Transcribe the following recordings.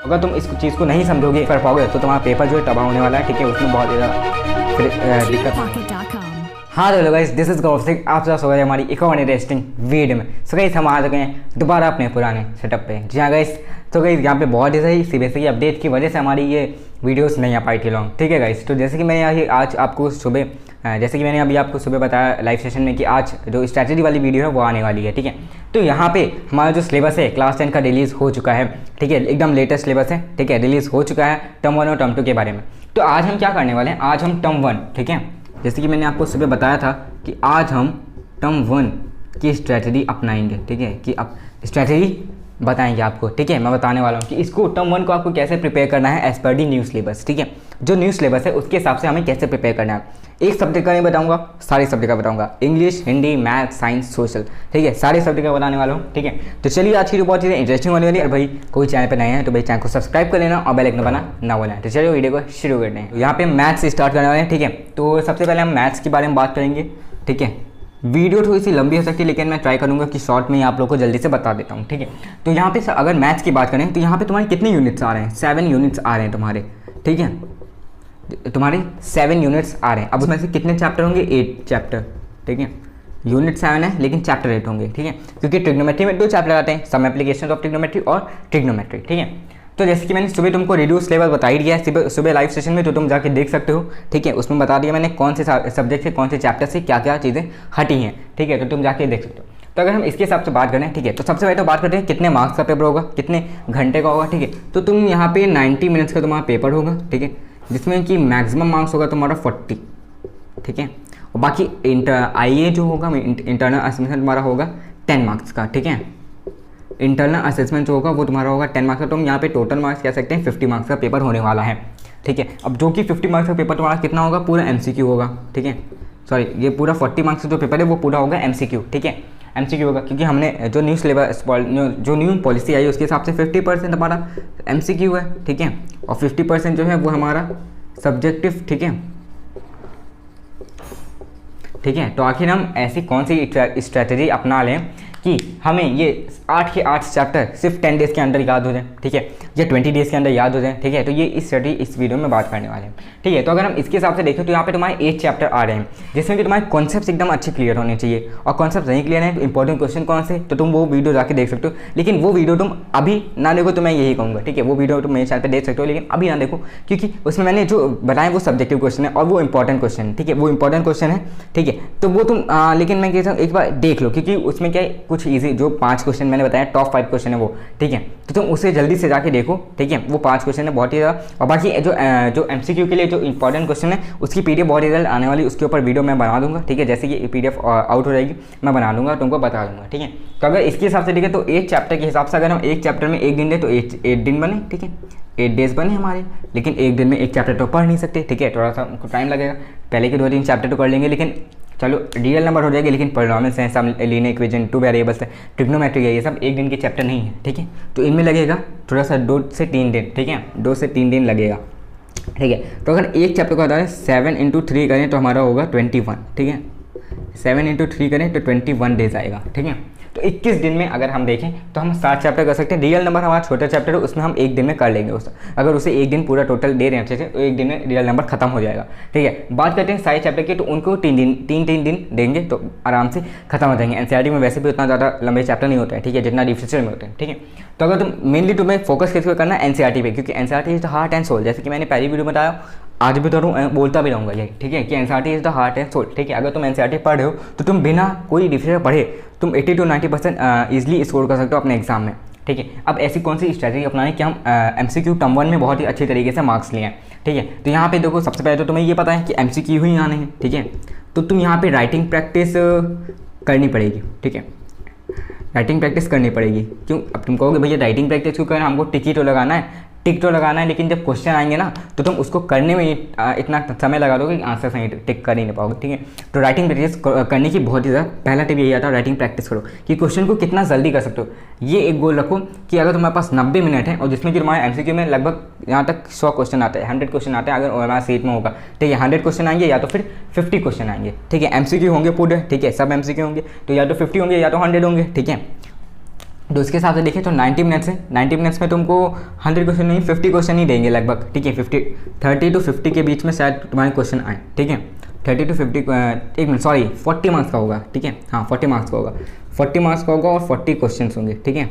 अगर तुम इस चीज़ को नहीं समझोगे कर पाओगे तो तुम्हारा पेपर जो है तबाह होने वाला है। ठीक है, उसमें बहुत ज़्यादा दिक्कत। हाँ तो guys, this is Gaurav Singh, आप सब स्वागत है हमारी एक और इंटरेस्टिंग वीडियो में। सो गाइस, हम आ चुके हैं दोबारा अपने पुराने सेटअप पे। जी हाँ गाइस, तो गाइस यहाँ पे बहुत ही सही सीबीएसई की अपडेट की वजह से हमारी ये वीडियोस नहीं आ पाई थी लॉन्ग। ठीक है गाइस, तो जैसे कि मैंने आज आपको सुबह जैसे कि मैंने अभी आपको सुबह बताया लाइव सेशन में कि आज जो स्ट्रैटेजी वाली वीडियो है वो आने वाली है। ठीक है, तो यहाँ पे हमारा जो सिलेबस है क्लास 10 का रिलीज़ हो चुका है। ठीक है, एकदम लेटेस्ट सिलेबस है। ठीक है, रिलीज़ हो चुका है टर्म 1 और टर्म 2 के बारे में। तो आज हम क्या करने वाले हैं, आज हम टर्म 1, ठीक है, जैसे कि मैंने आपको सुबह बताया था कि आज हम टर्म 1 की स्ट्रैटेजी अपनाएंगे। ठीक है, कि अब स्ट्रैटेजी बताएंगे आपको। ठीक है, मैं बताने वाला हूँ कि इसको टर्म 1 को आपको कैसे प्रिपेयर करना है एज पर दी न्यू सिलेबस। ठीक है, जो न्यू सिलेबस है उसके हिसाब से हमें कैसे प्रिपेयर करना है। एक सब्जेक्ट का नहीं बताऊंगा, सारे सब्जेक्ट का बताऊंगा, English, Hindi, math, science, social. ठीक है, सारे सब्जेक्ट का बताने वाला हूँ। ठीक है, तो चलिए आज की जो बहुत चीज़ें इंटरेस्टिंग होने वाली है। और भाई कोई चैनल पर नए हैं तो भाई चैनल को सब्सक्राइब कर लेना और बेल आइकन दबाना ना भूलें। तो चलिए वीडियो को शुरू करते हैं। यहाँ पे मैथ्स से स्टार्ट करने वाले हैं। ठीक है, तो सबसे पहले हम मैथ्स के बारे में बात करेंगे। ठीक है, वीडियो थोड़ी सी लंबी हो सकती है लेकिन मैं ट्राई करूंगा कि शॉर्ट में ही आप लोग को जल्दी से बता देता हूँ। ठीक है, तो यहाँ पे अगर मैथ्स की बात करें तो यहाँ पे तुम्हारे कितने यूनिट्स आ रहे हैं, 7 यूनिट्स आ रहे हैं तुम्हारे। ठीक है, तुम्हारे 7 यूनिट्स आ रहे हैं। अब उसमें से कितने चैप्टर होंगे, 8 चैप्टर। ठीक है, यूनिट 7 है लेकिन चैप्टर 8 होंगे। ठीक है, क्योंकि ट्रिग्नोमेट्री में 2 चैप्टर आते हैं, सम एप्लीकेशन ऑफ ट्रिग्नोमेट्री और ट्रिग्नोमेट्री। ठीक है, तो जैसे कि मैंने सुबह तुमको रिड्यूस लेवल बता ही दिया है सुबह लाइव सेशन में, तो तुम जाके देख सकते हो। ठीक है, उसमें बता दिया मैंने कौन से सब्जेक्ट से कौन से चैप्टर से क्या क्या चीज़ें हटी हैं। ठीक है, तो तुम जाके देख सकते हो। तो अगर हम इसके हिसाब से बात करें, ठीक है, तो सबसे पहले तो बात करते हैं कितने मार्क्स का पेपर होगा, कितने घंटे का होगा। ठीक है, तो तुम यहाँ पे 90 मिनट्स का तुम्हारा पेपर होगा। ठीक है, जिसमें कि मैक्सिमम मार्क्स होगा तुम्हारा 40। ठीक है, और बाकी IA जो होगा इंटरनल असेसमेंट तुम्हारा होगा 10 मार्क्स का। ठीक है, इंटरनल असेसमेंट जो होगा वो तुम्हारा होगा 10 मार्क्स का। तुम यहाँ पे टोटल मार्क्स कह सकते हैं 50 मार्क्स का पेपर होने वाला है। ठीक है, अब जो कि 50 मार्क्स का पेपर तुम्हारा कितना होगा, पूरा MCQ होगा। ठीक है, सॉरी, ये पूरा 40 मार्क्स का जो पेपर है वो पूरा होगा MCQ। ठीक है, MCQ होगा क्योंकि हमने जो न्यू सिलेबस जो न्यू पॉलिसी आई उसके हिसाब से 50% हमारा MCQ है। ठीक है, और 50% जो है वो हमारा सब्जेक्टिव। ठीक है, ठीक है, तो आखिर हम ऐसी कौन सी स्ट्रैटेजी अपना लें कि हमें ये 8 के 8 चैप्टर सिर्फ 10 डेज़ के अंदर याद हो जाए। ठीक है, या 20 डेज़ के अंदर याद हो जाए। ठीक है, तो ये इस स्टडी इस वीडियो में बात करने वाले हैं। ठीक है, तो अगर हम इसके हिसाब से देखें तो यहाँ पे तुम्हारे 8 चैप्टर आ रहे हैं जिसमें कि तुम्हारे कॉन्सेप्ट एकदम अच्छे क्लियर होने चाहिए। और कॉन्सेप्ट नहीं क्लियर है तो इंपॉर्टेंट क्वेश्चन कौन से, तो तुम वो वीडियो जाके देख सकते हो। लेकिन वो वीडियो तुम अभी ना देखो तो मैं यही कहूँगा। ठीक है, वो वीडियो तुम मेरे चैनल पर देख सकते हो लेकिन अभी ना देखो, क्योंकि उसमें मैंने जो बताया वो सब्जेक्टिव क्वेश्चन है और वो इंपॉर्टेंट क्वेश्चन है। ठीक है, वो इंपॉर्टेंट क्वेश्चन है। ठीक है, तो वो तुम लेकिन मैं कहता हूँ एक बार देख लो, क्योंकि उसमें क्या है कुछ ईजी जो 5 क्वेश्चन मैंने बताया टॉप 5 क्वेश्चन है वो। ठीक है, तो तुम उसे जल्दी से जाके देखो। ठीक है, वो 5 क्वेश्चन है बहुत ही ज़्यादा। और बाकी जो MCQ के लिए जो इंपॉर्टेंट क्वेश्चन है उसकी PDF बहुत ही जल्द आने वाली, उसके ऊपर वीडियो मैं बना दूंगा। ठीक है, जैसे कि PDF आउट हो जाएगी मैं बना दूंगा, तुमको बता दूंगा। ठीक है, तो अगर इसके हिसाब से देखें तो 8 चैप्टर के हिसाब से अगर हम एक चैप्टर में 1 दिन दें तो 8 दिन बने। ठीक है, 8 डेज बने हमारे, लेकिन एक दिन में एक चैप्टर तो पढ़ नहीं सकते। ठीक है, थोड़ा सा टाइम लगेगा, पहले के 2-3 चैप्टर तो कर लेंगे, लेकिन चलो रियल नंबर हो जाएगी। लेकिन पॉलिनॉमियल्स हैं, सम, लीनियर इक्वेशन, 2 वेरिएबल्स है, ट्रिग्नोमेट्री है, ये सब एक दिन के चैप्टर नहीं है। ठीक है, तो इनमें लगेगा थोड़ा सा 2 से 3 दिन। ठीक है, 2 से 3 दिन लगेगा। ठीक है, तो अगर एक चैप्टर को हटा दें 7 × 3 करें तो हमारा होगा 21। ठीक है, 7 × 3 करें तो 21 डेज आएगा। ठीक है, तो 21 दिन में अगर हम देखें तो हम 7 चैप्टर कर सकते हैं। रियल नंबर हमारा छोटा चैप्टर है उसमें हम एक दिन में कर लेंगे अगर उसे एक दिन पूरा टोटल दे रहे हैं अच्छे से तो एक दिन में रियल नंबर खत्म हो जाएगा। ठीक है, बात करते हैं सारे चैप्टर की, तो उनको 3 दिन देंगे तो आराम से खत्म हो जाएंगे। NCERT में वैसे भी उतना ज़्यादा लंबे चैप्टर नहीं होते हैं। ठीक है, जितना रिफ्रेशर में होते हैं। ठीक है, तो अगर तुम मेनली तुम्हें फोकस किस पर करना है, NCERT पे, क्योंकि NCERT is the heart and soul. जैसे कि मैंने पहली वीडियो में बताया, आज भी तो बोलता भी रहूँगा यही। ठीक है, कि NCERT is the heart and soul. ठीक है, अगर तुम NCERT पढ़ रहे हो तो तुम बिना कोई रिफ्रेशर पढ़े तुम 80 to 90% ईजिली स्कोर कर सकते हो अपने एग्जाम में। ठीक है, अब ऐसी कौन सी स्ट्रैटेजी अपनाएं कि हम MCQ टर्म 1 में बहुत ही अच्छी तरीके से मार्क्स लिए हैं। ठीक है, तो यहाँ पे देखो सबसे पहले तो तुम्हें ये पता है कि MCQ ही आने हैं। ठीक है, तो तुम यहाँ पे राइटिंग प्रैक्टिस करनी पड़ेगी। ठीक है, राइटिंग प्रैक्टिस करनी पड़ेगी। क्यों, अब तुम कहोगे भैया राइटिंग प्रैक्टिस क्यों करना, हमको टिक ही तो लगाना है, टिक तो लगाना है, लेकिन जब क्वेश्चन आएंगे ना तो तुम उसको करने में इतना समय लगा दोगे कि आंसर सही टिक कर ही नहीं पाओगे। ठीक है, तो राइटिंग प्रैक्टिस करने की बहुत ही ज़्यादा पहला टिप यही आता है, राइटिंग प्रैक्टिस करो कि क्वेश्चन को कितना जल्दी कर सकते हो। ये एक गोल रखो कि अगर तुम्हारे पास 90 मिनट है और जिसमें कि तुम्हारे MCQ में लगभग यहाँ तक 100 क्वेश्चन आते हैं, 100 क्वेश्चन आते हैं अगर हमारा सीट में होगा। ठीक है, 100 क्वेश्चन आएंगे या तो फिर 50 क्वेश्चन आएंगे। ठीक है, MCQ होंगे पूरे। ठीक है, सब MCQ होंगे तो या तो 50 होंगे या तो 100 होंगे। ठीक है, तो उसके हिसाब से देखें तो 90 मिनट्स है, 90 मिनट्स में तुमको 100 क्वेश्चन नहीं 50 क्वेश्चन ही देंगे लगभग, ठीक है। 30 to 50 के बीच में शायद तुम्हारे क्वेश्चन आए, ठीक है। 30 to 50 एक मिनट सॉरी 40 मार्क्स का होगा, ठीक है, हाँ 40 मार्क्स का होगा, 40 मार्क्स का होगा और 40 क्वेश्चन होंगे, ठीक है,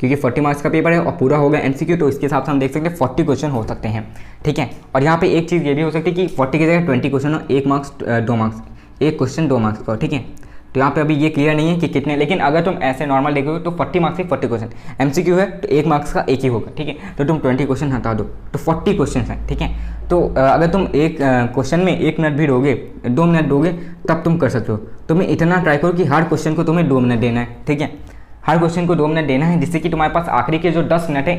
क्योंकि 40 मार्क्स का पेपर है और पूरा होगा MCQ, तो इसके हिसाब से हम देख सकते हैं 40 क्वेश्चन हो सकते हैं, ठीक है। और यहाँ पे एक चीज़ ये भी हो सकती है कि 40 की जगह 20 क्वेश्चन हो, 1 मार्क्स 2 मार्क्स, एक क्वेश्चन 2 मार्क्स का, ठीक है। तो यहाँ पे अभी ये क्लियर नहीं है कि कितने, लेकिन अगर तुम ऐसे नॉर्मल देखोगे तो 40 मार्क्स की 40 क्वेश्चन, MCQ है तो 1 मार्क्स का एक ही होगा, ठीक है। तो तुम 20 क्वेश्चन हटा दो तो 40 क्वेश्चन हैं, ठीक है। तो अगर तुम एक क्वेश्चन में 1 मिनट भी दोगे, 2 मिनट दोगे, तब तुम कर सकते हो। तुम्हें इतना ट्राई करो कि हर क्वेश्चन को तुम्हें 2 मिनट देना है, ठीक है, हर क्वेश्चन को 2 मिनट देना है, जिससे कि तुम्हारे पास आखिरी के जो 10 मिनट है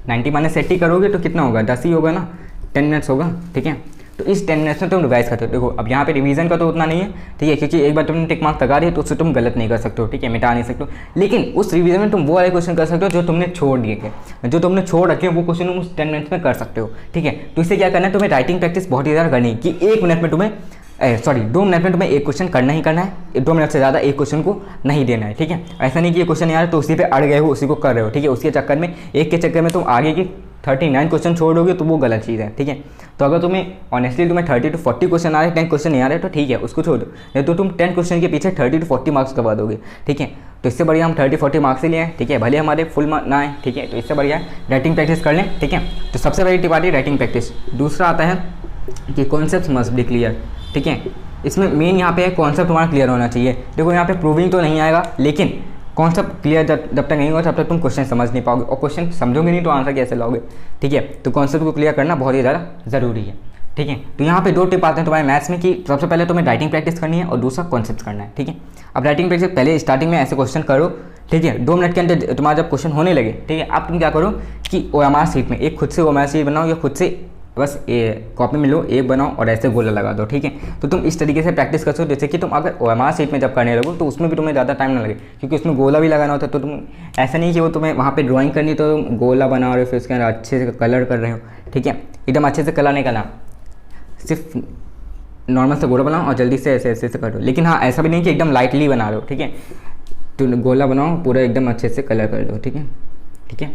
90 माइनस 80 करोगे तो कितना होगा, 10 ही होगा ना, 10 मिनट्स होगा, ठीक है। तो इस 10 मिनट्स में तुम रिवाइज करते हो। देखो अब यहाँ पे रिवीजन का तो उतना नहीं है, ठीक है, क्योंकि एक बार तुमने टिक मार्क लगा दिया तो उससे तुम गलत नहीं कर सकते हो, ठीक है, मिटा नहीं सकते हो। लेकिन उस रिवीजन में तुम वो वाले क्वेश्चन कर सकते हो जो तुमने छोड़ दिए थे, जो तुमने छोड़ रखे वो क्वेश्चन तुम उस 10 मिनट्स में कर सकते हो, ठीक है। तो इससे क्या करना है, तुम्हें राइटिंग प्रैक्टिस बहुत ही ज़्यादा करनी है कि 1 मिनट में तुम्हें 2 मिनट में तुम्हें एक क्वेश्चन करना ही करना है, 2 मिनट से ज़्यादा एक क्वेश्चन को नहीं देना है, ठीक है। ऐसा नहीं कि ये क्वेश्चन यार तो उसी पे अड़ गए हो, उसी को कर रहे हो, ठीक है, उसके चक्कर में एक के चक्कर में तुम आगे की 39 क्वेश्चन छोड़ दोगे तो वो गलत चीज़ है, ठीक है। तो अगर तुम्हें ऑनेस्टली तुम्हें 30 to 40 क्वेश्चन आ रहे हैं, 10 क्वेश्चन नहीं आ रहे तो ठीक है, उसको छोड़ दो, नहीं तो तुम 10 क्वेश्चन के पीछे 30 to 40 मार्क्स करवा दोगे, ठीक है। तो इससे बढ़िया हम 30-40 मार्क्स से लिए हैं, ठीक है, भले हमारे फुल मार्क ना आए, ठीक है। तो इससे बढ़िया राइटिंग प्रैक्टिस कर लें, ठीक है। तो सबसे बड़ी टिप आती है राइटिंग प्रैक्टिस। दूसरा आता है कि कॉन्सेप्ट मस्ट बी क्लियर, ठीक है। इसमें मेन यहाँ पे है कॉन्सेप्ट तुम्हारा क्लियर होना चाहिए। देखो यहाँ पे प्रूविंग तो नहीं आएगा, लेकिन कॉन्सेप्ट क्लियर जब तक नहीं होगा तब तक तुम क्वेश्चन समझ नहीं पाओगे, और क्वेश्चन समझोगे नहीं तो आंसर कैसे लाओगे, ठीक है। तो कॉन्सेप्ट को क्लियर करना बहुत ही ज़्यादा ज़रूरी है, ठीक है। तो यहाँ पे 2 टिप आते हैं तुम्हारे मैथ्स में कि सबसे पहले तुम्हें राइटिंग प्रैक्टिस करनी है और दूसरा कॉन्सेप्ट करना है, ठीक है। अब राइटिंग प्रैक्टिस पहले स्टार्टिंग में ऐसे क्वेश्चन करो, ठीक है, 2 मिनट के अंदर तुम्हारा जब क्वेश्चन होने लगे, ठीक है, अब तुम क्या करो कि OMR शीट में एक खुद से OMR शीट बनाओ या खुद से बस कॉपी में लो एक बनाओ और ऐसे गोला लगा दो, ठीक है। तो तुम इस तरीके से प्रैक्टिस कर सकते हो, जैसे कि तुम अगर OMR शीट में जब करने लगो तो उसमें भी तुम्हें ज़्यादा टाइम ना लगे, क्योंकि उसमें गोला भी लगाना होता है। तो तुम ऐसा नहीं कि वो तुम्हें वहाँ पे ड्राइंग करनी तो तुम गोला बना रहे हो, फिर उसके अंदर अच्छे से कलर कर रहे हो, ठीक है, एकदम अच्छे से कलर नहीं करना, सिर्फ नॉर्मल से गोला बनाओ और जल्दी से ऐसे ऐसे करो। लेकिन हाँ ऐसा भी नहीं कि एकदम लाइटली बना रहे हो, ठीक है, तो गोला बनाओ पूरा एकदम अच्छे से कलर कर दो, ठीक है, ठीक है।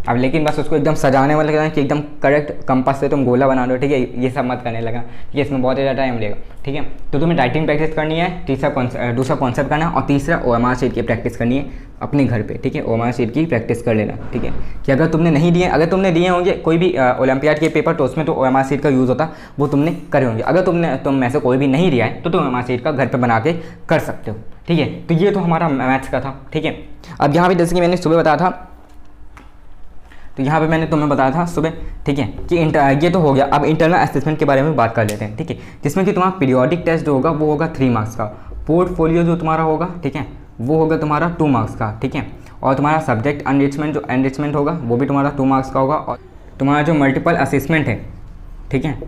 अब लेकिन बस उसको एकदम सजाने वाला लगना कि एकदम करेक्ट कंपास से तुम गोला बना दो, ठीक है, ये सब मत करने लगा, ठीक है, इसमें बहुत ज़्यादा टाइम लगेगा, ठीक है। तो तुम्हें राइटिंग प्रैक्टिस करनी है, दूसरा कॉन्सेप्ट करना है, और तीसरा OMR शीट की प्रैक्टिस करनी है अपने घर पे, ठीक है। OMR शीट की प्रैक्टिस कर लेना, ठीक है, कि अगर तुमने नहीं दिए, अगर तुमने दिए होंगे कोई भी ओलंपियाड के पेपर तो उसमें तो OMR शीट का यूज़ होता, वो तुमने करे होंगे। अगर तुम में से कोई भी नहीं दिया है तो तुम OMR शीट का घर पर बना के कर सकते हो, ठीक है। तो ये तो हमारा मैथ्स का था, ठीक है। अब यहाँ पर जैसे कि मैंने सुबह बताया था, तो यहाँ पे मैंने तुम्हें बताया था सुबह, ठीक है, कि ये तो हो गया। अब इंटरनल असेसमेंट के बारे में बात कर लेते हैं, ठीक है, जिसमें कि तुम्हारा पीरियोडिक टेस्ट जो होगा वो होगा 3 मार्क्स का, पोर्टफोलियो जो तुम्हारा होगा, ठीक है, वो होगा तुम्हारा 2 मार्क्स का, ठीक है, और तुम्हारा सब्जेक्ट एनरिचमेंट होगा वो भी तुम्हारा 2 मार्क्स का होगा, और तुम्हारा जो मल्टीपल असेसमेंट है, ठीक है,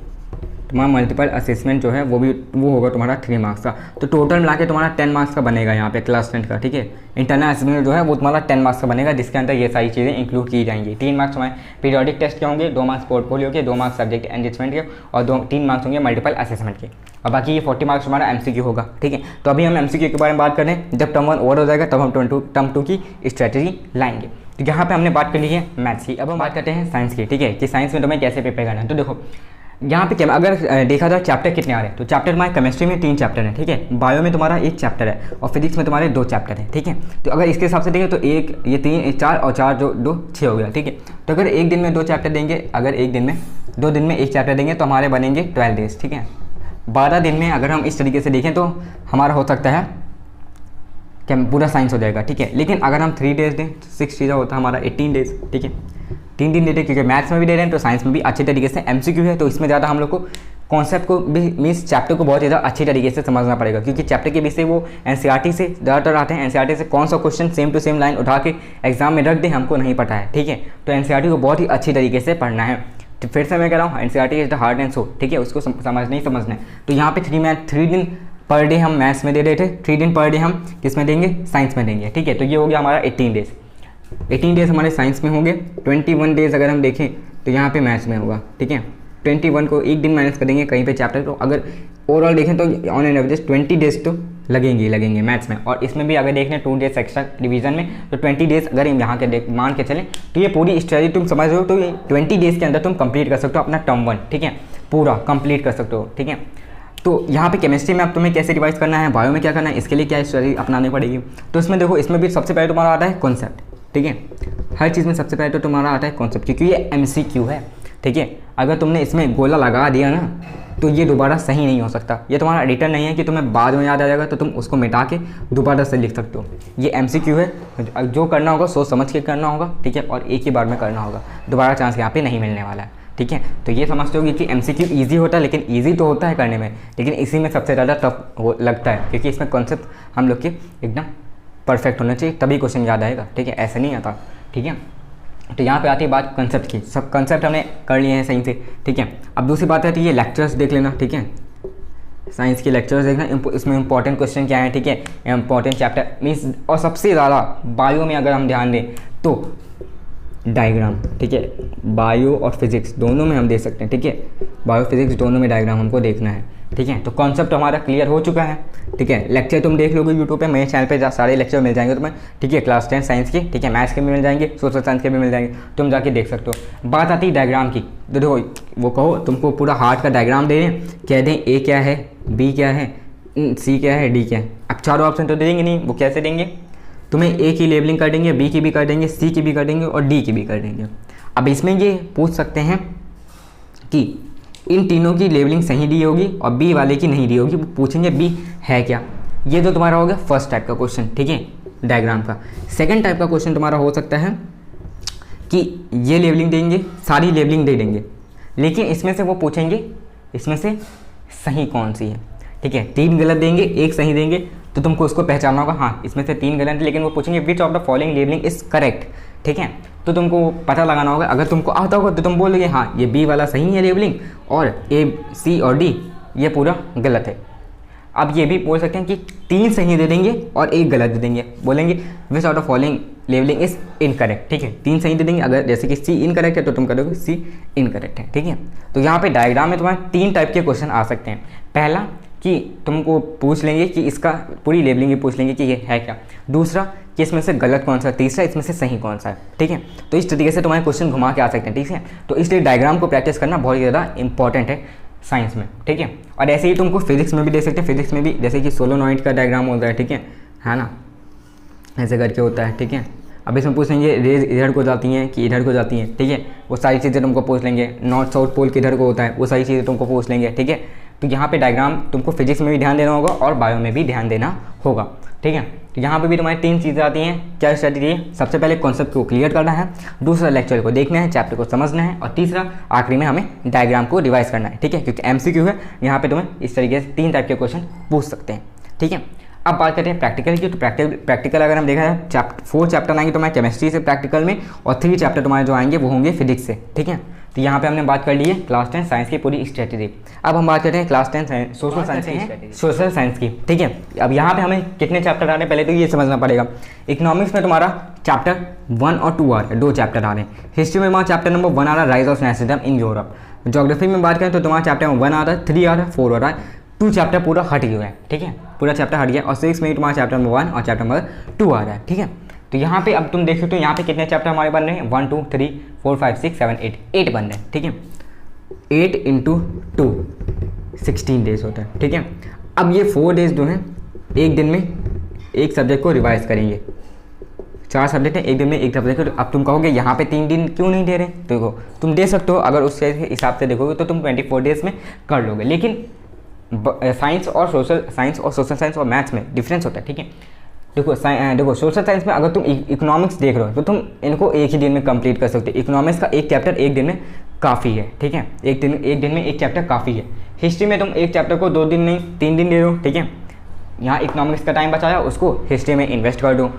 तुम्हारा मल्टीपल असेसमेंट जो है वो होगा तुम्हारा 3 मार्क्स का। तो टोटल मिला के तुम्हारा 10 मार्क्स का बनेगा यहाँ पे क्लास 10 का, ठीक है। इंटरनल असेसमेंट जो है वो तुम्हारा 10 मार्क्स का बनेगा, जिसके अंदर ये सारी चीज़ें इंक्लूड की जाएंगी। 3 मार्क्स तुम्हारे पीरियोडिक टेस्ट के होंगे, 2 मार्क्स पोर्टफोलियो के, 2 मार्क्स सब्जेक्ट एनरिचमेंट के, और 3 मार्क्स होंगे मल्टीपल असेसमेंट के, और बाकी ये 40 मार्क्स तुम्हारा MCQ होगा, ठीक है। तो अभी हम MCQ के बारे में बात करें, जब टर्म 1 ओवर हो जाएगा तब हम टर्म 2 की स्ट्रैटेजी लाएंगे। तो यहाँ पे हमने बात कर ली है मैथ्स की, अब हम बात करते हैं साइंस की, ठीक है, कि साइंस में तुम्हें कैसे प्रिपेयर करना है। तो देखो यहाँ पे अगर देखा जाए चैप्टर कितने आ रहे हैं, तो चैप्टर तुम्हारे केमिस्ट्री में 3 चैप्टर हैं, ठीक है, बायो में तुम्हारा 1 चैप्टर है, और फिजिक्स में तुम्हारे 2 चैप्टर हैं, ठीक है। तो अगर इसके हिसाब से देखें तो 1 ये 3 4 और 4 जो 2 6 हो गया, ठीक है। तो अगर एक दिन में 2 चैप्टर देंगे, अगर एक दिन में 2 दिन में 1 चैप्टर देंगे तो हमारे बनेंगे 12 डेज, ठीक है। 12 दिन में अगर हम इस तरीके से देखें तो हमारा हो सकता है कि पूरा साइंस हो जाएगा, ठीक है। लेकिन अगर हम 3 डेज दें, 6 चीज़ें होता है हमारा 18 डेज, ठीक है, 3 दिन देते हैं, क्योंकि मैथ्स में भी दे रहे हैं तो साइंस में भी अच्छे तरीके से MCQ है, तो इसमें ज़्यादा हम लोग को कॉन्सेप्ट को भी मीन्स चैप्टर को बहुत ज़्यादा अच्छी तरीके से समझना पड़ेगा, क्योंकि चैप्टर के विषय वो NCERT से ज़्यादातर आते हैं। NCERT से कौन सा question same to same line उठा के एग्जाम में रख दे हमको नहीं पता है, ठीक है। तो NCERT को बहुत ही अच्छी तरीके से पढ़ना है। तो फिर से मैं कह रहा हूँ NCERT is the hard and soul, ठीक है, उसको समझना ही समझना है। तो यहाँ पे 3 दिन पर डे हम मैथ्स में दे रहे थे, 3 दिन पर डे हम किस में देंगे, साइंस में देंगे, ठीक है। तो ये हो गया हमारा 18 डेज, 18 डेज हमारे साइंस में होंगे। 21 डेज अगर हम देखें तो यहाँ पे मैथ्स में होगा, ठीक है। 21 को एक दिन माइनस करेंगे कहीं पे चैप्टर, तो अगर ओवरऑल देखें तो ऑन एन एवरेज 20 डेज तो लगेंगे मैथ्स में। और इसमें भी अगर देखने 2 डेज एक्स्ट्रा रिवीजन में तो 20 डेज अगर हम यहाँ के मान के चलें तो ये पूरी स्टडी तुम समझ रहे हो, तो ये 20 डेज के अंदर तुम कंप्लीट कर सकते हो अपना टर्म 1, ठीक है, पूरा कंप्लीट कर सकते हो, ठीक है। तो यहाँ पे केमिस्ट्री में अब तुम्हें कैसे रिवाइज करना है, बायो में क्या करना है, इसके लिए क्या स्टडी अपनानी पड़ेगी। तो इसमें देखो, इसमें भी सबसे पहले तुम्हारा आता है कॉन्सेप्ट, ठीक है, हर चीज़ में सबसे पहले तो तुम्हारा आता है कॉन्सेप्ट, क्योंकि ये MCQ है, ठीक है। अगर तुमने इसमें गोला लगा दिया ना तो ये दोबारा सही नहीं हो सकता। ये तुम्हारा रिटर्न नहीं है कि तुम्हें बाद में याद आ जाएगा तो तुम उसको मिटा के दोबारा से लिख सकते हो। ये MCQ है, जो करना होगा सोच समझ के करना होगा, ठीक है, और एक ही बार में करना होगा, दोबारा चांस यहाँ पे नहीं मिलने वाला है, ठीक है। तो ये समझते होगी कि MCQ ईजी होता है, लेकिन ईजी तो होता है करने में, लेकिन इसी में सबसे ज़्यादा टफ लगता है, क्योंकि इसमें कॉन्सेप्ट हम लोग के एकदम परफेक्ट होना चाहिए, तभी क्वेश्चन याद आएगा, ठीक है, ऐसे नहीं आता, ठीक है। तो यहाँ पे आती है बात कंसेप्ट की, सब कंसेप्ट हमने कर लिए हैं सही से, ठीक है। अब दूसरी बात आती है ये लेक्चर्स देख लेना, ठीक है, साइंस के लेक्चर्स देखना, इसमें इंपॉर्टेंट क्वेश्चन क्या है, ठीक है, इंपॉर्टेंट चैप्टर मीन्स, और सबसे ज़्यादा बायो में अगर हम ध्यान दें तो डायग्राम, ठीक है, बायो और फिजिक्स दोनों में हम दे सकते हैं, ठीक है, बायो फिजिक्स दोनों में डायग्राम हमको देखना है, ठीक है। तो कॉन्सेप्ट हमारा क्लियर हो चुका है, ठीक है। लेक्चर तुम देख लोगे यूट्यूब पे, मेरे चैनल पे सारे लेक्चर मिल जाएंगे तुम्हें, ठीक है, क्लास 10 साइंस के, ठीक है, मैथ्स के भी मिल जाएंगे, सोशल साइंस के भी मिल जाएंगे, तुम जाके देख सकते हो। बात आती है डायग्राम की, तो देखो वो कहो तुमको पूरा हार्ट का डायग्राम दे दें, कह दें ए क्या है, बी क्या है, सी क्या है, डी क्या है, अब चारों ऑप्शन तो दे देंगे नहीं, वो कैसे देंगे, तुम्हें ए की लेबलिंग कर देंगे, बी की भी कर देंगे, सी की भी कर देंगे और डी की भी कर देंगे। अब इसमें ये पूछ सकते हैं कि इन तीनों की लेबलिंग सही दी होगी और बी वाले की नहीं दी होगी, वो पूछेंगे बी है क्या। ये तो तुम्हारा हो गया फर्स्ट टाइप का क्वेश्चन, ठीक है, डायग्राम का। सेकंड टाइप का क्वेश्चन तुम्हारा हो सकता है कि ये लेबलिंग देंगे, सारी लेबलिंग दे देंगे, लेकिन इसमें से वो पूछेंगे इसमें से सही कौन सी है, ठीक है, 3 गलत देंगे, 1 सही देंगे, तो तुमको उसको पहचानना होगा, हाँ इसमें से 3 गलत है, लेकिन वो पूछेंगे which of the following labelling is correct, ठीक है। तो तुमको पता लगाना होगा, अगर तुमको आता होगा तो तुम बोलोगे हाँ ये बी वाला सही है लेबलिंग और ए, सी और डी ये पूरा गलत है। अब ये भी बोल सकते हैं कि 3 सही दे देंगे और 1 गलत दे देंगे, बोलेंगे विच out of following labelling is incorrect, ठीक है, 3 सही दे देंगे, अगर जैसे कि सी इनकरेक्ट है तो तुम करोगे सी इनकरेक्ट है, ठीक है। तो यहाँ पे डायग्राम में तुम्हारे 3 टाइप के क्वेश्चन आ सकते हैं। पहला कि तुमको पूछ लेंगे कि इसका पूरी लेबलिंग ही पूछ लेंगे कि ये है क्या, दूसरा कि इसमें से गलत कौन सा है, तीसरा इसमें से सही कौन सा है, ठीक है। तो इस तरीके से तुम्हारे क्वेश्चन घुमा के आ सकते हैं, ठीक है। तो इसलिए डायग्राम को प्रैक्टिस करना बहुत ज़्यादा इंपॉर्टेंट है साइंस में, ठीक है। और ऐसे ही तुमको फिजिक्स में भी दे सकते हैं, फिजिक्स में भी जैसे कि सोलोनॉइड का डायग्राम होता है, ठीक है ना, ऐसे करके होता है, ठीक है। अब इसमें पूछेंगे रेज इधर को जाती हैं कि इधर को जाती हैं, ठीक है, वो सारी चीज़ें तुमको पूछ लेंगे, नॉर्थ साउथ पोल किधर को होता है वो सारी चीज़ें तुमको पूछ लेंगे, ठीक है। तो यहाँ पे डायग्राम तुमको फिजिक्स में भी ध्यान देना होगा और बायो में भी ध्यान देना होगा, ठीक है। तो यहाँ पे भी तुम्हारी 3 चीज़ें आती हैं, क्या स्ट्रेटजी है, सबसे पहले कॉन्सेप्ट को क्लियर करना है, दूसरा लेक्चर को देखना है, चैप्टर को समझना है, और तीसरा आखिरी में हमें डायग्राम को रिवाइज करना है, ठीक है, क्योंकि MCQ है, यहाँ पे तुम्हें इस तरीके से 3 टाइप के क्वेश्चन पूछ सकते हैं, ठीक है। अब बात करते हैं प्रैक्टिकल की। तो प्रैक्टिकल अगर हम देखा जाए 4 चैप्टर आएंगे तुम्हारे केमिस्ट्री से प्रैक्टिकल में, और 3 चैप्टर तुम्हारे जो आएंगे वो होंगे फिजिक्स से, ठीक है। तो यहाँ पे हमने बात कर ली है क्लास 10 साइंस की पूरी स्ट्रेटेजी। अब हम बात करते हैं क्लास 10 सोशल साइंस की, ठीक है। अब यहाँ पे हमें कितने चैप्टर आ रहे हैं पहले तो ये समझना पड़ेगा। इकोनॉमिक्स में तुम्हारा चैप्टर 1 और 2 आ रहे हैं, 2 चैप्टर आ रहे हैं। हिस्ट्री में हमारा चैप्टर नंबर 1 आ रहा है, rise of nationalism in Europe. Geography में बात करें तो तुम्हारा चैप्टर 1 आ रहा है, 3 आ रहा है, 4 आ रहा है, 2 चैप्टर पूरा हट गया है, ठीक है, पूरा चैप्टर हट गया। और 6 में तुम्हारा चैप्टर नंबर 1 और चैप्टर नंबर 2 आ रहा है, ठीक है। तो यहाँ पे अब तुम देख सकते हो यहाँ पे कितने चैप्टर हमारे बन रहे हैं, 1 2 3 4 5 6 7 8 बन रहे हैं, ठीक है। 8 × 2 16 डेज होता है, ठीक है। अब ये 4 डेज जो हैं एक दिन में एक सब्जेक्ट को रिवाइज करेंगे, 4 सब्जेक्ट हैं एक दिन में एक सब्जेक्ट। अब तुम कहोगे यहाँ पे 3 दिन क्यों नहीं दे रहे, तो देखो तुम दे सकते हो, अगर उस हिसाब से देखोगे तो तुम 24 डेज में कर लोगे, लेकिन साइंस और सोशल साइंस और मैथ्स में डिफरेंस होता है, ठीक है। देखो सोशल साइंस में अगर तुम इकोनॉमिक्स देख रहे हो तो तुम इनको एक ही दिन में कंप्लीट कर सकते हो। इकोनॉमिक्स का एक चैप्टर एक दिन में काफ़ी है, ठीक है, एक दिन में एक चैप्टर काफ़ी है। हिस्ट्री में तुम एक चैप्टर को 2 दिन नहीं 3 दिन दे दो, ठीक है। यहाँ इकोनॉमिक्स का टाइम बचाया, उसको हिस्ट्री में इन्वेस्ट कर दो।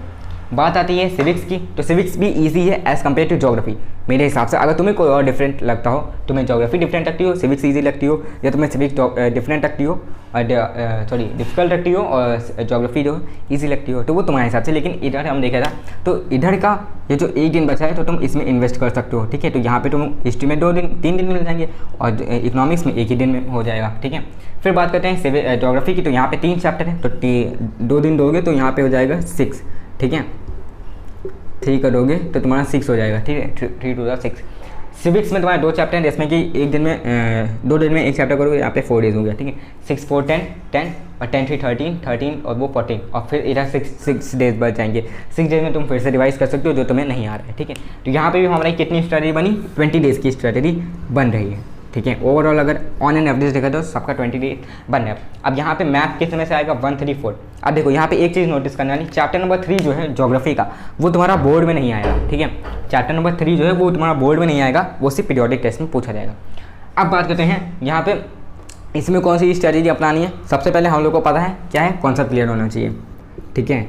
बात आती है सिविक्स की, तो सिविक्स भी इजी है एज़ कम्पेयर टू ज्योग्राफी मेरे हिसाब से। अगर तुम्हें कोई और डिफरेंट लगता हो, तुम्हें ज्योग्राफी डिफरेंट लगती हो, सिविक्स ईजी लगती हो, या तुम्हें सिविक्स डिफरेंट लगती हो सॉरी डिफिकल्ट लगती हो और ज्योग्राफी जो ईजी लगती हो, तो वो तुम्हारे हिसाब से। लेकिन इधर हम देखा था तो इधर का ये जो एक दिन बचा है तो तुम इसमें इन्वेस्ट कर सकते हो, ठीक है। तो यहाँ पे तुम हिस्ट्री में 2 दिन 3 दिन मिल जाएंगे और इकोनॉमिक्स में एक ही दिन में हो जाएगा, ठीक है। फिर बात करते हैं ज्योग्राफी की, तो यहाँ पे 3 चैप्टर है, तो 2 दिन दोगे तो यहाँ पे हो जाएगा 6, ठीक है। 3 करोगे तो तुम्हारा 6 हो जाएगा, ठीक है, 3 to 6। सिविक्स में तुम्हारे 2 चैप्टर हैं, जिसमें कि एक दिन में 2 दिन में एक चैप्टर करोगे, यहाँ पे 4 डेज हो गया, ठीक है। 6 4 10 और 10 3 13 और वो 14 और फिर इधर 6 डेज बच जाएंगे। 6 डेज में तुम फिर से रिवाइज कर सकते हो जो तुम्हें नहीं आ रहा है, ठीक है। तो यहाँ पे भी हमारी कितनी स्ट्रैटेजी बनी, 20 डेज़ की स्ट्रैटेजी बन रही है, ठीक है। ओवरऑल अगर ऑन एन एवरेज देखा तो सबका 20 डेज बन रहा है। अब यहाँ पे मैथ किस समय से आएगा, 1 3 4। अब देखो यहाँ पे एक चीज़ नोटिस करना है, चैप्टर नंबर 3 जो है ज्योग्राफी का वो तुम्हारा बोर्ड में नहीं आएगा, ठीक है। चैप्टर नंबर 3 जो है वो तुम्हारा बोर्ड में नहीं आएगा, वो सिर्फ पीरियोडिक टेस्ट में पूछा जाएगा। अब बात करते हैं यहाँ पे इसमें कौन सी स्ट्रैटेजी अपनानी है। सबसे पहले हम लोग को पता है क्या है, कॉन्सेप्ट क्लियर होना चाहिए, ठीक है।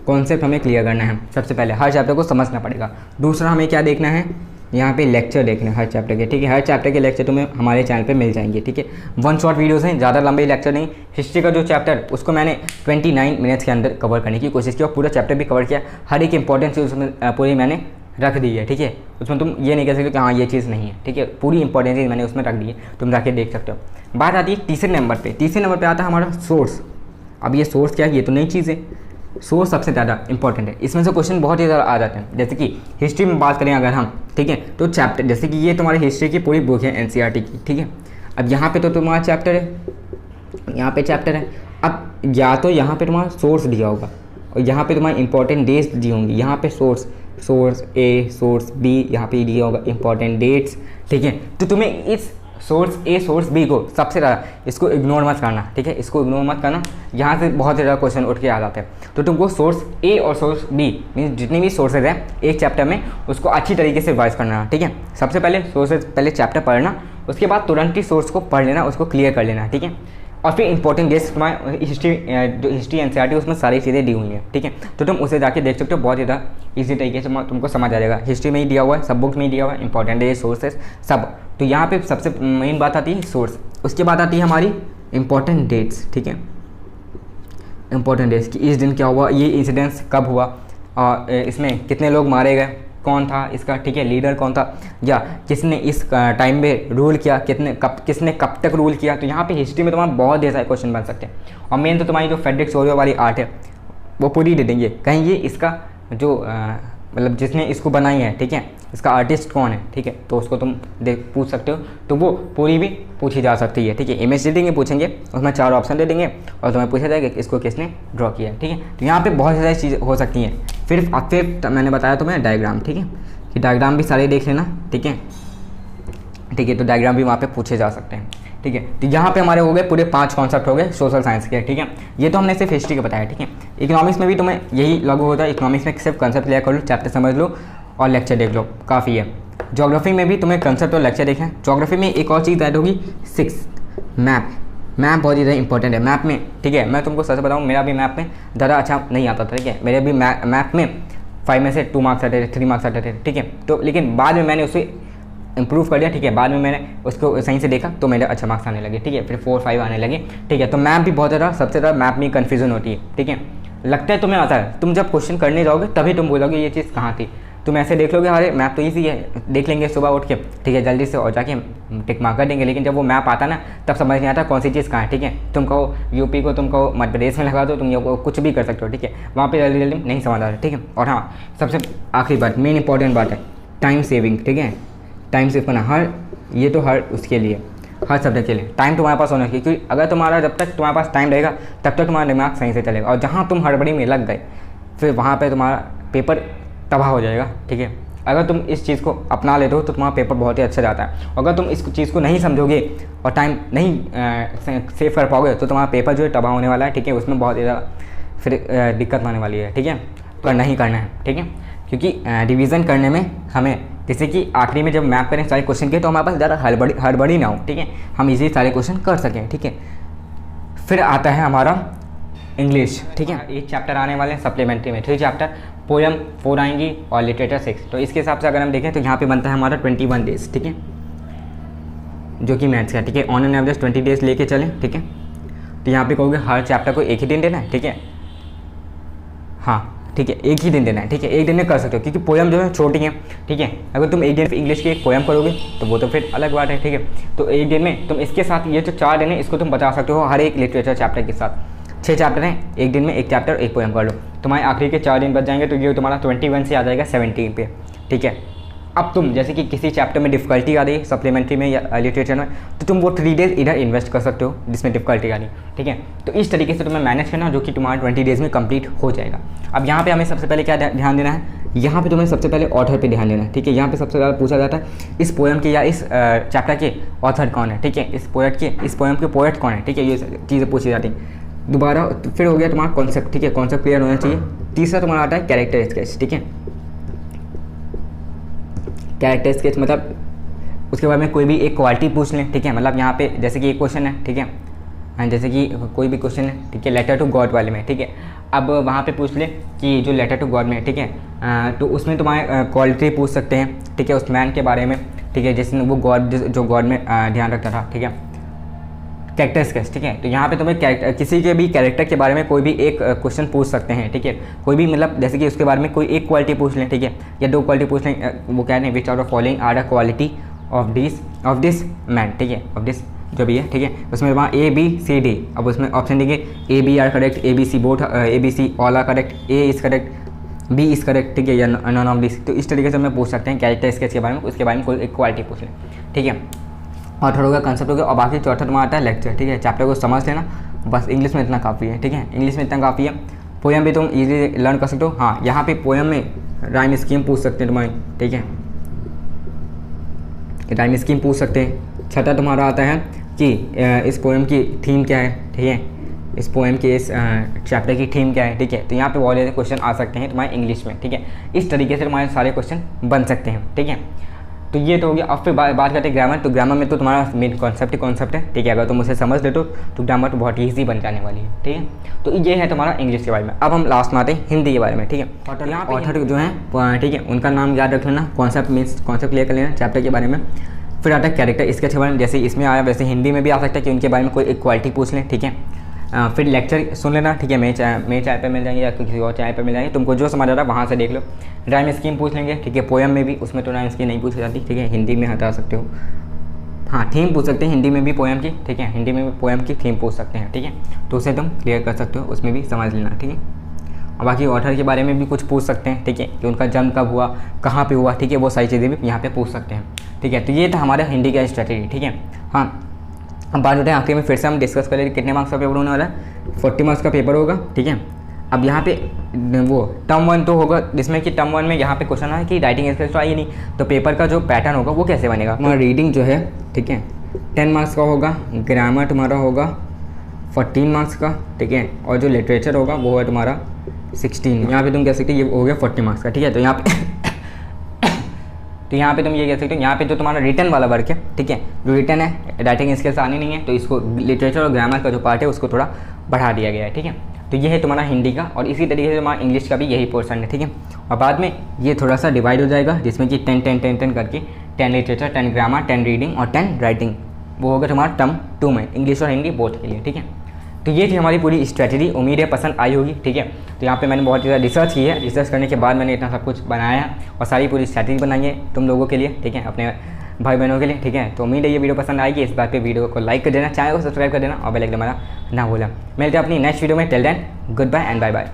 कॉन्सेप्ट हमें क्लियर करना है, सबसे पहले हर चैप्टर को समझना पड़ेगा। दूसरा हमें क्या देखना है, यहाँ पे लेक्चर देखना है हर चैप्टर के, ठीक है। हर चैप्टर के लेक्चर तुम्हें हमारे चैनल पे मिल जाएंगे, ठीक है। 1 शॉट वीडियोस हैं, ज़्यादा लंबे लेक्चर नहीं। हिस्ट्री का जो चैप्टर उसको मैंने 29 मिनट्स के अंदर कवर करने की कोशिश की और पूरा चैप्टर भी कवर किया। हर एक इंपॉर्टेंट चीज़ उसमें पूरी मैंने रख दी है, ठीक है। उसमें तुम ये नहीं कह सकते कि हाँ ये चीज़ नहीं है, ठीक है। पूरी इंपॉर्टेंट चीज़ मैंने उसमें रख दी है, तुम जाके देख सकते हो। बात आती है तीसरे नंबर पर। तीसरे नंबर पर आता है हमारा सोर्स। अब ये सोर्स क्या है, ये तो नई चीज़ है। सोर्स सबसे ज़्यादा इंपॉर्टेंट है, इसमें से क्वेश्चन बहुत ही ज़्यादा आ जाते हैं। जैसे कि हिस्ट्री में बात करें अगर हम, ठीक है, तो चैप्टर जैसे कि ये तुम्हारी हिस्ट्री की पूरी बुक है एनसीईआरटी की, ठीक है। अब यहाँ पे तो तुम्हारा चैप्टर है, यहाँ पे चैप्टर है। अब या तो यहाँ पे तुम्हारा सोर्स दिया होगा और यहाँ पे तुम्हारी इंपॉर्टेंट डेट्स दी होंगी। यहाँ पे सोर्स ए सोर्स बी यहाँ पे दिया होगा इंपॉर्टेंट डेट्स, ठीक है। तो तुम्हें इस सोर्स ए सोर्स बी को सबसे ज़्यादा इसको इग्नोर मत करना, ठीक है। इसको इग्नोर मत करना, यहाँ से बहुत ज़्यादा क्वेश्चन उठ के आ जाते हैं। तो तुमको सोर्स ए और सोर्स बी मीन्स जितनी भी सोर्सेज हैं एक चैप्टर में उसको अच्छी तरीके से रिवाइज करना, ठीक है। सबसे पहले सोर्सेज पहले चैप्टर पढ़ना, उसके बाद तुरंत ही सोर्स को पढ़ लेना, उसको क्लियर कर लेना, ठीक है। और फिर इंपॉर्टेंट डेट्स तुम्हारे जो हिस्ट्री एनसीईआरटी उसमें सारी चीज़ें दी हुई हैं, ठीक है। तो तुम उसे जाके देख सकते हो, बहुत ज़्यादा इजी तरीके से तुमको समझ आ जाएगा। हिस्ट्री में ही दिया हुआ है, सब बुक्स में ही दिया हुआ है, इंपॉर्टेंट डेट्स सोर्सेज सब। तो यहाँ पे सबसे मेन बात आती है सोर्स। उसके बाद आती है हमारी इंपॉर्टेंट डेट्स, ठीक है। इंपॉर्टेंट डेट्स कि इस दिन क्या हुआ, ये इंसिडेंस कब हुआ और इसमें कितने लोग मारे गए, कौन था इसका, ठीक है, लीडर कौन था, या किसने इस टाइम में रूल किया, किसने कब तक रूल किया। तो यहाँ पे हिस्ट्री में तुम्हारा बहुत ढेर सारे क्वेश्चन बन सकते हैं। और मेन तो तुम्हारी जो फ्रेडरिक सोरियो वाली आर्ट है वो पूरी दे देंगे, कहीं ये इसका जो मतलब जिसने इसको बनाई है, ठीक है, इसका आर्टिस्ट कौन है, ठीक है। तो उसको तुम पूछ सकते हो, तो वो पूरी भी पूछी जा सकती है, ठीक है। इमेज दे देंगे, पूछेंगे, उसमें 4 ऑप्शन दे देंगे और तुम्हें पूछा जाएगा कि इसको किसने ड्रॉ किया, ठीक है। तो यहाँ पे बहुत सारी चीज़ें हो सकती हैं। फिर मैंने बताया तुम्हें डायग्राम, ठीक है, कि डायग्राम भी सारे देख लेना, ठीक है, ठीक है। तो डायग्राम भी वहाँ पे पूछे जा सकते हैं, ठीक है। तो यहाँ पे हमारे हो गए पूरे 5 कॉन्सेप्ट हो गए सोशल साइंस के, ठीक है। ये तो हमने सिर्फ हिस्ट्री के बताया, ठीक है। इकोनॉमिक्स में भी तुम्हें यही लागू होता है। इकोनॉमिक्स में सिर्फ कंसेप्ट क्लियर कर लो, चैप्टर समझ लो और लेक्चर देख लो, काफ़ी है। ज्योग्राफी में भी तुम्हें कंसेप्ट और लेक्चर देखें। ज्योग्राफी में एक और चीज़ ऐड होगी, 6 मैप बहुत ज़्यादा इंपॉर्टेंट है मैप में, ठीक है। मैं तुमको सच बताऊँ, मेरा भी मैप में ज़्यादा अच्छा नहीं आता था, ठीक है। मेरे भी मैप में 5 में से 2 मार्क्स आते थे, 3 मार्क्स आते थे, ठीक है। तो लेकिन बाद में मैंने उसे इंप्रूव कर दिया, ठीक है। बाद में मैंने उसको सही से देखा तो मेरे अच्छा मार्क्स आने लगे, ठीक है। फिर 4 5 आने लगे, ठीक है। तो मैप भी बहुत ज़्यादा, सबसे ज़्यादा मैप में कन्फ्यूजन होती है, ठीक है। लगता है तुम्हें आता है, तुम जब क्वेश्चन करने जाओगे तभी तुम बोलोगे ये चीज़ कहाँ थी। तुम ऐसे देख लोगे, अरे मैप तो ईजी है, देख लेंगे सुबह उठ के, ठीक है, जल्दी से और जाके टिक मार्क कर देंगे। लेकिन जब वो मैप आता ना तब समझ नहीं आता कौन सी चीज़ कहाँ है, ठीक है। तुम कहो यूपी को, तुम कहो मध्य प्रदेश में लगा दो, तुम ये कुछ भी कर सकते हो, ठीक है। वहाँ पे जल्दी जल्दी नहीं समझ आता, ठीक है। और हाँ, सबसे आखिरी बात, मेन इंपॉर्टेंट बात है टाइम सेविंग, ठीक है। टाइम सेव करना ये तो हर उसके लिए, हर सब्जेक्ट के लिए टाइम तुम्हारे पास होना चाहिए। क्योंकि अगर तुम्हारा जब तक तुम्हारे पास टाइम रहेगा तब तक तुम्हारा दिमाग सही से चलेगा। और जहाँ तुम हड़बड़ी में लग गए फिर वहाँ पे तुम्हारा पेपर तबाह हो जाएगा, ठीक है। अगर तुम इस चीज़ को अपना लेते हो तो तुम्हारा पेपर बहुत ही अच्छा जाता है। अगर तुम इस चीज़ को नहीं समझोगे और टाइम नहीं सेव कर पाओगे तो तुम्हारा पेपर जो है तबाह होने वाला है, ठीक है। उसमें बहुत ज़्यादा फिर दिक्कत आने वाली है, ठीक है। तो नहीं करना है, ठीक है। क्योंकि रिवीजन करने में हमें जैसे कि आखिरी में जब मैप करें सारे क्वेश्चन के तो हमारे पास ज़्यादा हड़बड़ी ना हो, ठीक है। हम इजीली सारे क्वेश्चन कर सकें, ठीक है। फिर आता है हमारा इंग्लिश, ठीक है। 8 चैप्टर आने वाले हैं सप्लीमेंट्री में, 3 चैप्टर, पोएम 4 आएंगी और लिटरेचर 6। तो इसके हिसाब से अगर हम देखें तो यहाँ पे बनता है हमारा 21 डेज, ठीक है, जो कि मैथ्स का, ठीक है। ऑन एन एवरेज 20 डेज लेके चलें, ठीक है। तो यहाँ पे कहोगे हर चैप्टर को एक ही दिन देना है, ठीक है, हाँ ठीक है, एक ही दिन देना है, ठीक है। एक दिन में कर सकते हो क्योंकि पोएम जो है छोटी है, ठीक है। अगर तुम एक दिन इंग्लिश की एक पोएम करोगे तो वो तो फिर अलग बात है, ठीक है। तो एक दिन में तुम इसके साथ ये जो 4 दिन है इसको तुम बता सकते हो हर एक लिटरेचर चैप्टर के साथ। 6 चैप्टर हैं, एक दिन में एक चैप्टर एक पोएम कर लो, तुम्हारे आखिरी के 4 दिन बच जाएंगे। तो ये तुम्हारा 21 से आ जाएगा 17 पे, ठीक है। अब तुम जैसे कि किसी चैप्टर में डिफ़िकल्टी आ रही है सप्लीमेंट्री में या लिटरेचर में, तो तुम वो 3 डेज इधर इन्वेस्ट कर सकते हो जिसमें डिफ़िकल्टी आ रही है, ठीक है। तो इस तरीके से तुम्हें मैनेज करना जो कि तुम्हारा 20 डेज़ में कंप्लीट हो जाएगा। अब यहाँ पे हमें सबसे पहले क्या ध्यान देना है, यहाँ पे तुम्हें सबसे पहले ऑथर पे ध्यान देना है, ठीक है। यहाँ पे सबसे ज़्यादा पूछा जाता है इस पोएम के या इस चैप्टर के ऑथर कौन है, ठीक है। इस पोएम के पोएट कौन है, ठीक है। ये चीज़ें पूछी जाती हैं। दोबारा फिर हो गया तुम्हारा कॉन्सेप्ट, ठीक है, कॉन्सेप्ट क्लियर होना चाहिए। तीसरा तुम्हारा आता है कैरेक्टर स्केच, ठीक है। कैरेक्टर स्केच मतलब उसके बारे में कोई भी एक क्वालिटी पूछ लें, ठीक है। मतलब यहाँ पे जैसे कि एक क्वेश्चन है, ठीक है, जैसे कि कोई भी क्वेश्चन है, ठीक है, लेटर टू गॉड वाले में, ठीक है। अब वहाँ पे पूछ ले कि जो लेटर टू गॉड में है, ठीक है, तो उसमें तुम्हारे क्वालिटी पूछ सकते हैं, ठीक है, उस मैन के बारे में, ठीक है, जिसने वो गॉड जो गॉड में ध्यान रखता था, ठीक है। कैरेक्टर स्केच, ठीक है। तो यहाँ पे तुम्हें किसी के भी कैरेक्टर के बारे में कोई भी एक क्वेश्चन पूछ सकते हैं, ठीक है। कोई भी मतलब जैसे कि उसके बारे में कोई एक क्वालिटी पूछ लें, ठीक है, या 2 क्वालिटी पूछ लें। वो कह रहे हैं which are the following are the quality of this man, ठीक है, ऑफ दिस जो भी है, ठीक है। उसमें वहाँ ABCD, अब उसमें ऑप्शन देंगे AB are correct, ABC both, ABC all are correct, A is correct, B is correct, ठीक है, या नॉन ऑफ दिस। तो इस तरीके से हमें पूछ सकते हैं कैरेक्टर स्केच के बारे में, उसके बारे में कोई एक क्वालिटी पूछ लें, ठीक है। और थोड़ा होगा कंसेप्ट हो गया, और बाकी चौथा तुम्हारा आता है लेक्चर, ठीक है। चैप्टर को समझ लेना, बस इंग्लिश में इतना काफ़ी है, ठीक है, इंग्लिश में इतना काफ़ी है। पोएम भी तुम इजीली लर्न कर सकते हो। हाँ, यहाँ पे पोएम में राइम स्कीम पूछ सकते हैं तुम्हारी, ठीक है, राइम स्कीम पूछ सकते हैं। छठा तुम्हारा आता है कि इस पोएम की थीम क्या है, ठीक है, इस पोएम के इस चैप्टर की थीम क्या है, ठीक है। तो यहाँ पे बहुत ज़्यादा क्वेश्चन आ सकते हैं तुम्हारे इंग्लिश में, ठीक है। इस तरीके से तुम्हारे सारे क्वेश्चन बन सकते हैं, ठीक है। तो ये तो हो गया। अब फिर बात करते हैं ग्रामर। तो ग्रामर में तो तुम्हारा मेन कॉन्सेप्ट है, ठीक है। अगर तुम उसे समझ लेते हो तो ग्रामर तो बहुत ईजी बन जाने वाली है, ठीक है। तो ये है तुम्हारा इंग्लिश के बारे में। अब हम लास्ट में आते हैं हिंदी के बारे में, ठीक है। यहाँ ऑथर जो है, ठीक है, उनका नाम याद रख लेना, कॉन्सेप्ट क्लियर कर लेना चैप्टर के बारे में। फिर आता है कैरेक्टर स्केच के बारे में, जैसे इसमें आया वैसे हिंदी में भी आ सकता है कि उनके बारे में कोई एक क्वालिटी पूछ लें, ठीक है। फिर लेक्चर सुन लेना, ठीक है, मेरे चैनल पे मिल जाएंगे या किसी और चैनल पे मिल जाएंगे, तुमको जो समझ आ रहा है वहाँ से देख लो। राइम स्कीम पूछ लेंगे, ठीक है। पोएम में भी उसमें तो राइम स्कीम नहीं पूछी जाती, ठीक है, हिंदी में हटा सकते हो। हाँ, थीम पूछ सकते हैं हिंदी में भी पोएम की, ठीक है, हिंदी में भी पोएम की थीम पूछ सकते हैं, ठीक है। तो उसे तुम क्लियर कर सकते हो, उसमें भी समझ लेना, ठीक है। और बाकी ऑथर के बारे में भी कुछ पूछ सकते हैं, ठीक है, कि उनका जन्म कब हुआ, कहाँ पे हुआ, ठीक है, वो सारी चीज़ें भी यहाँ पे पूछ सकते हैं, ठीक है। तो ये था हमारा हिंदी का स्ट्रैटेजी, ठीक है। हाँ, अब बात होते हैं आखिर में फिर से हम डिस्कस करें कितने मार्क्स का पेपर होने वाला है। 40 मार्क्स का पेपर होगा, ठीक है। अब यहाँ पे वो टर्म 1 तो होगा, जिसमें कि टर्म 1 में यहाँ पे क्वेश्चन है कि राइटिंग स्किल्स तो आई नहीं, तो पेपर का जो पैटर्न होगा वो कैसे बनेगा। हमारा रीडिंग जो है, ठीक है, 10 मार्क्स का होगा। ग्रामर तुम्हारा होगा 14 मार्क्स का, ठीक है। और जो लिटरेचर होगा वो है तुम्हारा 16। यहाँ पे तुम कह सकते हो ये हो गया 40 मार्क्स का, ठीक है। तो यहाँ पे तो यहाँ पे तुम ये कह सकते हो, यहाँ पे जो तुम्हारा रिटर्न वाला वर्क है, ठीक है, जो रिटर्न है, राइटिंग स्किल्स आनी नहीं है, तो इसको लिटरेचर और ग्रामर का जो पार्ट है उसको थोड़ा बढ़ा दिया गया है, ठीक है। तो ये है तुम्हारा हिंदी का, और इसी तरीके से तुम्हारा इंग्लिश का भी यही पोर्शन है, ठीक है। और बाद में ये थोड़ा सा डिवाइड हो जाएगा, जिसमें कि 10 करके 10 लिटरेचर, 10 ग्रामर, 10 रीडिंग और 10 राइटिंग, वो होगा तुम्हारा टर्म 2 में, इंग्लिश और हिंदी बोथ के लिए, ठीक है। तो ये थी हमारी पूरी स्ट्रैटेजी, उम्मीद है पसंद आई होगी, ठीक है। तो यहाँ पे मैंने बहुत ज़्यादा रिसर्च की है, रिसर्च करने के बाद मैंने इतना सब कुछ बनाया और सारी पूरी स्ट्रैटेजी बनाई है तुम लोगों के लिए, ठीक है, अपने भाई बहनों के लिए, ठीक है। तो उम्मीद है ये वीडियो पसंद आएगी। इस बात पे वीडियो को लाइक कर देना, चैनल को सब्सक्राइब कर देना और बेल आइकन दबाना ना भूलना। मिलते हैं अपनी नेक्स्ट वीडियो में। Till then goodbye and bye bye.